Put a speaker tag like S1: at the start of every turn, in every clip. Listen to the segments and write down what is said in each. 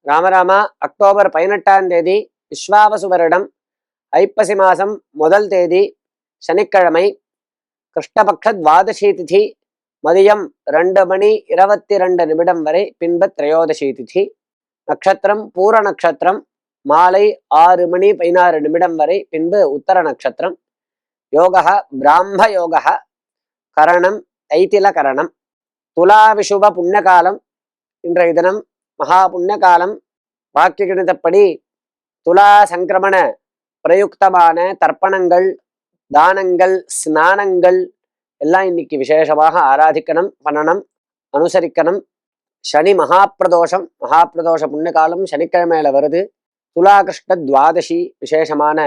S1: ராமராமா October 18ஆம் தேதி விஸ்வாவசு வருடம் ஐப்பசி மாதம் முதல் தேதி சனிக்கிழமை கிருஷ்ணபக்ஷ துவாதசி திதி மதியம் 2 மணி 22 நிமிடம் வரை பின்பு திரையோதசி திதி. நட்சத்திரம் பூர நட்சத்திரம் மாலை 6 மணி 16 நிமிடம் வரை பின்பு உத்தர நட்சத்திரம். யோகா பிராம யோகா கரணம் தைத்தில கரணம். துலா விஷுவ புண்ணியகாலம் இன்றைய தினம் மகா புண்ணியகாலம். வாக்கிய கணிதப்படி துலா சங்கிரமண பிரயுக்தமான தர்ப்பணங்கள் தானங்கள் ஸ்நானங்கள் எல்லாம் இன்னைக்கு விசேஷமாக ஆராதிக்கணும் பண்ணணும் அனுசரிக்கணும். சனி மகாப்பிரதோஷ புண்ணியகாலம் சனிக்கிழமையில வருது. துலா கிருஷ்ண துவாதசி விசேஷமான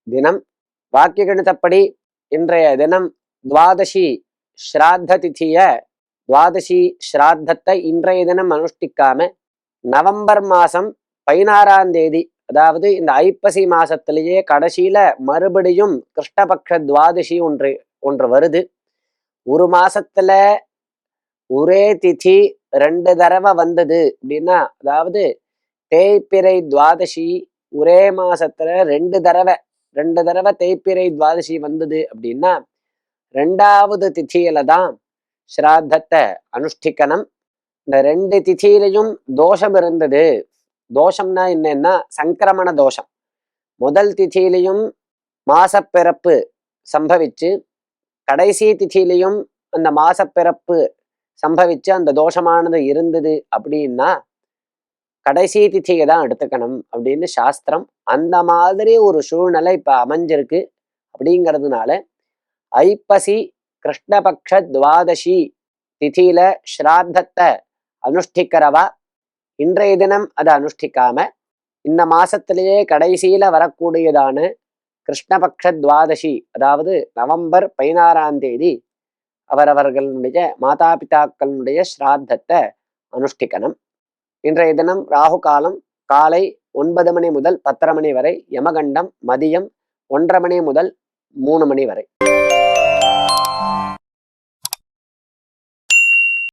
S1: தினம். வாக்கிய கணிதப்படி இன்றைய தினம் துவாதசி ஸ்ராத்த திதிய துவாதசி ஸ்ராத்தத்தை இன்றைய தினம் அனுஷ்டிக்காம நவம்பர் மாதம் 16ஆம் தேதி, அதாவது இந்த ஐப்பசி மாசத்திலேயே கடைசியில மறுபடியும் கிருஷ்ணபக்ஷ துவாதசி ஒன்று வருது. ஒரு மாசத்துல ஒரே திதி 2 தடவை வந்தது அப்படின்னா, அதாவது தேய்பிறை துவாதசி ஒரே மாசத்துல 2 தடவை தேய்பிறை துவாதசி வந்தது அப்படின்னா 2வது திதியில தான் ஸ்ராத்தத்தை அனுஷ்டிக்கணும். இந்த 2 திதியிலையும் தோஷம் இருந்தது. தோஷம்னா என்னன்னா சங்கிரமண தோஷம். முதல் திதியிலையும் மாசப்பிறப்பு சம்பவிச்சு, கடைசி திதியிலையும் அந்த மாசப்பிறப்பு சம்பவிச்சு அந்த தோஷமானது இருந்தது அப்படின்னா கடைசி திதியை தான் எடுத்துக்கணும் அப்படின்னு சாஸ்திரம். அந்த மாதிரி ஒரு சூழ்நிலை இப்ப அமைஞ்சிருக்கு. அப்படிங்கிறதுனால ஐப்பசி கிருஷ்ணபக்ஷ துவாதசி திதியில ஸ்ராத்தத்தை அனுஷ்டிக்கிறவா இன்றைய தினம் அதை அனுஷ்டிக்காம இந்த மாசத்திலேயே கடைசியில வரக்கூடியதான கிருஷ்ணபக்ஷ துவாதசி, அதாவது நவம்பர் 16ஆம் தேதி அவரவர்களுடைய மாதா பிதாக்களுடைய ஸ்ராத்தத்தை அனுஷ்டிக்கணும். இன்றைய தினம் ராகு காலம் காலை 9 மணி முதல் 10:30 மணி வரை, யமகண்டம் மதியம் 1:30 மணி முதல் 3 மணி வரை.